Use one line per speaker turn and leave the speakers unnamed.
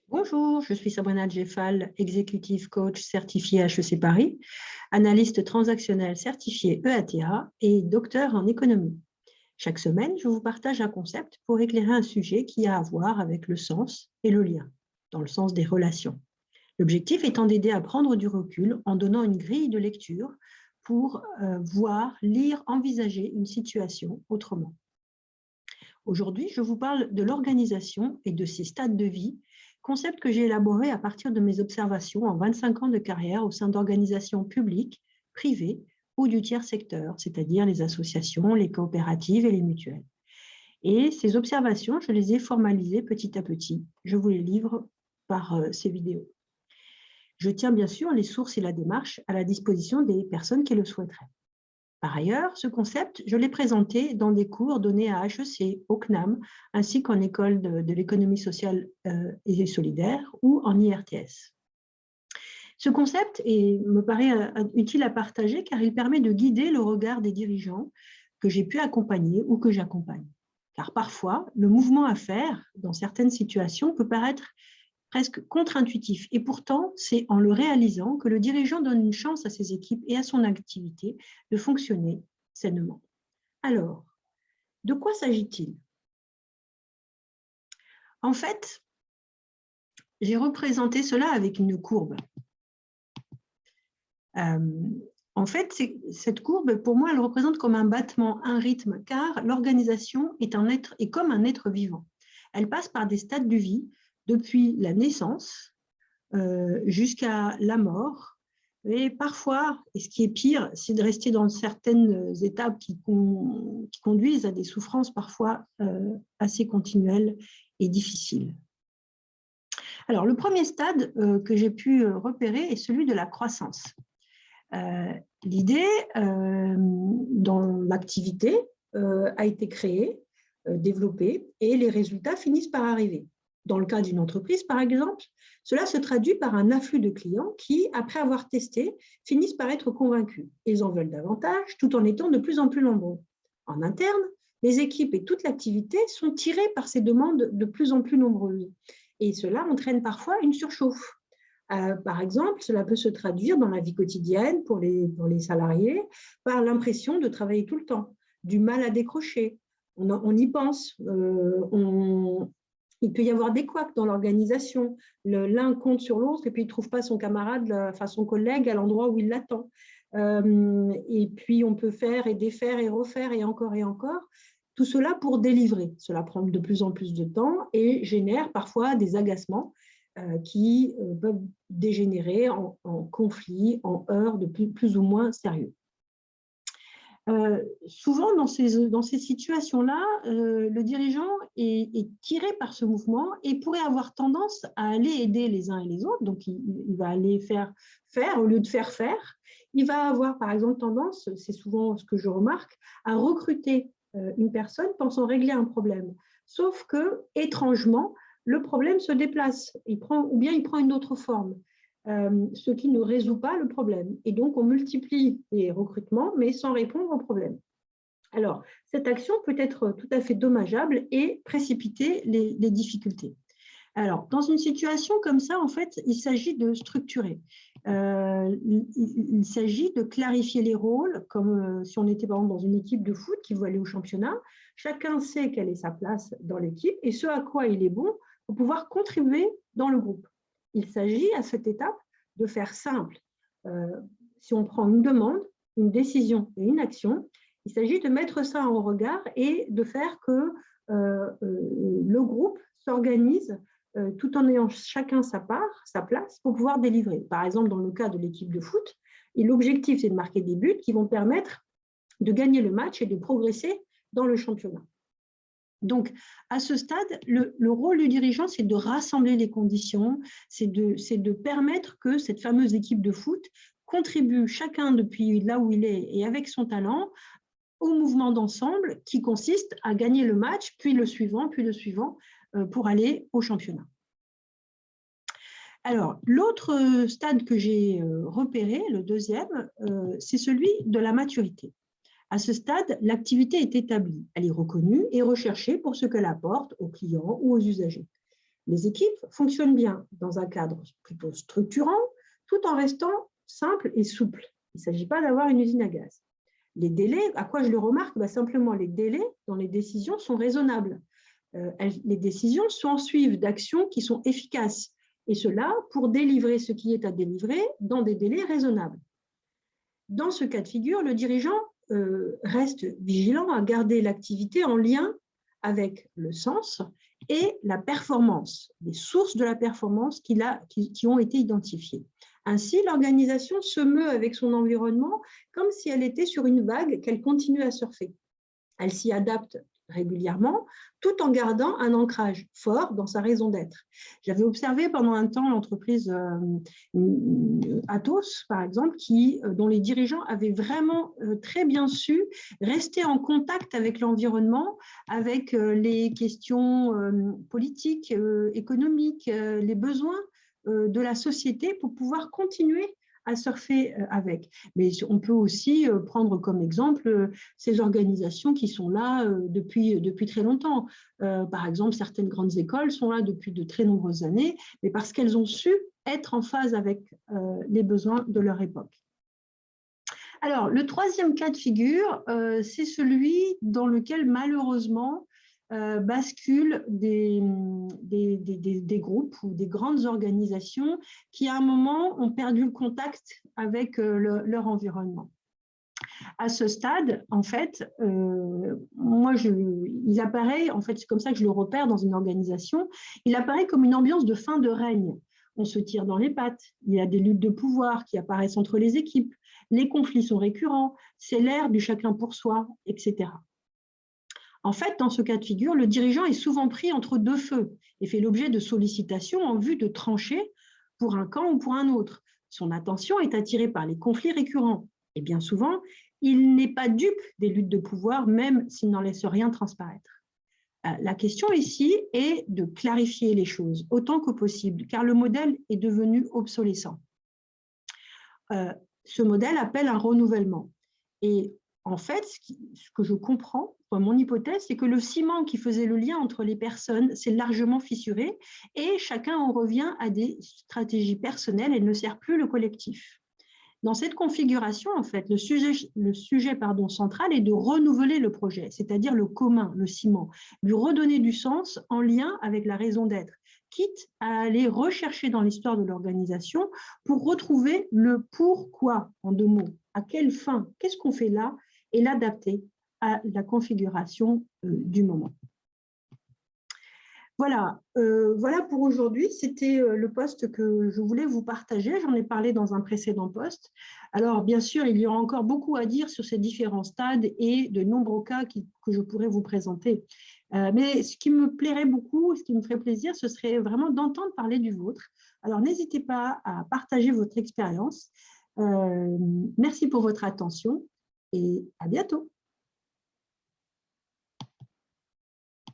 Bonjour, je suis Sabrina Djeffal, Executive Coach certifiée HEC Paris, analyste transactionnel certifié EATA et docteur en économie. Chaque semaine, je vous partage un concept pour éclairer un sujet qui a à voir avec le sens et le lien, dans le sens des relations. L'objectif étant d'aider à prendre du recul en donnant une grille de lecture pour voir, lire, envisager une situation autrement. Aujourd'hui, je vous parle de l'organisation et de ses stades de vie, concept que j'ai élaboré à partir de mes observations en 25 ans de carrière au sein d'organisations publiques, privées ou du tiers secteur, c'est-à-dire les associations, les coopératives et les mutuelles. Et ces observations, je les ai formalisées petit à petit. Je vous les livre par ces vidéos. Je tiens bien sûr les sources et la démarche à la disposition des personnes qui le souhaiteraient. Par ailleurs, ce concept, je l'ai présenté dans des cours donnés à HEC, au CNAM, ainsi qu'en école de l'économie sociale et solidaire ou en IRTS. Ce concept me paraît utile à partager car il permet de guider le regard des dirigeants que j'ai pu accompagner ou que j'accompagne. Car parfois, le mouvement à faire dans certaines situations peut paraître presque contre-intuitif. Et pourtant, c'est en le réalisant que le dirigeant donne une chance à ses équipes et à son activité de fonctionner sainement. Alors, de quoi s'agit-il? En fait, j'ai représenté cela avec une courbe. En fait, cette courbe, pour moi, elle représente comme un battement, un rythme, car l'organisation est comme un être vivant. Elle passe par des stades de vie, depuis la naissance jusqu'à la mort. Et parfois, et ce qui est pire, c'est de rester dans certaines étapes qui conduisent à des souffrances parfois assez continuelles et difficiles. Alors, le premier stade que j'ai pu repérer est celui de la croissance. L'idée dans l'activité a été créée, développée, et les résultats finissent par arriver. Dans le cas d'une entreprise, par exemple, cela se traduit par un afflux de clients qui, après avoir testé, finissent par être convaincus. Ils en veulent davantage, tout en étant de plus en plus nombreux. En interne, les équipes et toute l'activité sont tirées par ces demandes de plus en plus nombreuses. Et cela entraîne parfois une surchauffe. Par exemple, cela peut se traduire dans la vie quotidienne pour les salariés par l'impression de travailler tout le temps, du mal à décrocher. On y pense, il peut y avoir des couacs dans l'organisation. L'un compte sur l'autre et puis il ne trouve pas son camarade, enfin son collègue à l'endroit où il l'attend. Et puis on peut faire et défaire et refaire et encore et encore. Tout cela pour délivrer. Cela prend de plus en plus de temps et génère parfois des agacements qui peuvent dégénérer en conflits, en heurts de plus ou moins sérieux. Souvent, dans ces situations-là, le dirigeant est tiré par ce mouvement et pourrait avoir tendance à aller aider les uns et les autres. Donc, il va aller faire au lieu de faire. Il va avoir, par exemple, tendance, c'est souvent ce que je remarque, à recruter une personne pensant régler un problème. Sauf que, étrangement, le problème se déplace, ou bien il prend une autre forme. Ce qui ne résout pas le problème. Et donc, on multiplie les recrutements, mais sans répondre au problème. Alors, cette action peut être tout à fait dommageable et précipiter les difficultés. Alors, dans une situation comme ça, en fait, il s'agit de structurer. Il s'agit de clarifier les rôles, comme si on était par exemple dans une équipe de foot qui veut aller au championnat. Chacun sait quelle est sa place dans l'équipe et ce à quoi il est bon pour pouvoir contribuer dans le groupe. Il s'agit à cette étape de faire simple. Si on prend une demande, une décision et une action, il s'agit de mettre ça en regard et de faire que le groupe s'organise tout en ayant chacun sa part, sa place, pour pouvoir délivrer. Par exemple, dans le cas de l'équipe de foot, l'objectif, c'est de marquer des buts qui vont permettre de gagner le match et de progresser dans le championnat. Donc, à ce stade, le rôle du dirigeant, c'est de rassembler les conditions, c'est de permettre que cette fameuse équipe de foot contribue chacun depuis là où il est et avec son talent au mouvement d'ensemble qui consiste à gagner le match, puis le suivant, pour aller au championnat. Alors, l'autre stade que j'ai repéré, le deuxième, c'est celui de la maturité. À ce stade, l'activité est établie, elle est reconnue et recherchée pour ce qu'elle apporte aux clients ou aux usagers. Les équipes fonctionnent bien dans un cadre plutôt structurant, tout en restant simple et souple. Il ne s'agit pas d'avoir une usine à gaz. Les délais, à quoi je le remarque? Simplement, les délais dans les décisions sont raisonnables. Les décisions suivent d'actions qui sont efficaces, et cela pour délivrer ce qui est à délivrer dans des délais raisonnables. Dans ce cas de figure, le dirigeant reste vigilant à garder l'activité en lien avec le sens et la performance, les sources de la performance qui ont été identifiées. Ainsi, l'organisation se meut avec son environnement comme si elle était sur une vague qu'elle continue à surfer. Elle s'y adapte régulièrement, tout en gardant un ancrage fort dans sa raison d'être. J'avais observé pendant un temps l'entreprise Atos, par exemple, dont les dirigeants avaient vraiment très bien su rester en contact avec l'environnement, avec les questions politiques, économiques, les besoins de la société pour pouvoir continuer à surfer avec. Mais on peut aussi prendre comme exemple ces organisations qui sont là depuis très longtemps. Par exemple, certaines grandes écoles sont là depuis de très nombreuses années, mais parce qu'elles ont su être en phase avec les besoins de leur époque. Alors, le troisième cas de figure, c'est celui dans lequel, malheureusement, basculent des groupes ou des grandes organisations qui, à un moment, ont perdu le contact avec leur environnement. À ce stade, en fait, il apparaît, en fait, c'est comme ça que je le repère dans une organisation, il apparaît comme une ambiance de fin de règne. On se tire dans les pattes, il y a des luttes de pouvoir qui apparaissent entre les équipes, les conflits sont récurrents, c'est l'ère du chacun pour soi, etc. En fait, dans ce cas de figure, le dirigeant est souvent pris entre deux feux et fait l'objet de sollicitations en vue de trancher pour un camp ou pour un autre. Son attention est attirée par les conflits récurrents et bien souvent, il n'est pas dupe des luttes de pouvoir, même s'il n'en laisse rien transparaître. La question ici est de clarifier les choses autant que possible, car le modèle est devenu obsolescent. Ce modèle appelle un renouvellement. Et en fait, ce que je comprends, mon hypothèse, c'est que le ciment qui faisait le lien entre les personnes s'est largement fissuré et chacun en revient à des stratégies personnelles et ne sert plus le collectif. Dans cette configuration, en fait, le sujet central est de renouveler le projet, c'est-à-dire le commun, le ciment, lui redonner du sens en lien avec la raison d'être, quitte à aller rechercher dans l'histoire de l'organisation pour retrouver le pourquoi, en deux mots, à quelle fin, qu'est-ce qu'on fait là, et l'adapter à la configuration du moment. Voilà, voilà pour aujourd'hui. C'était le post que je voulais vous partager. J'en ai parlé dans un précédent post. Alors, bien sûr, il y aura encore beaucoup à dire sur ces différents stades et de nombreux cas que je pourrais vous présenter. Mais ce qui me plairait beaucoup, ce qui me ferait plaisir, ce serait vraiment d'entendre parler du vôtre. Alors, n'hésitez pas à partager votre expérience. Merci pour votre attention et à bientôt.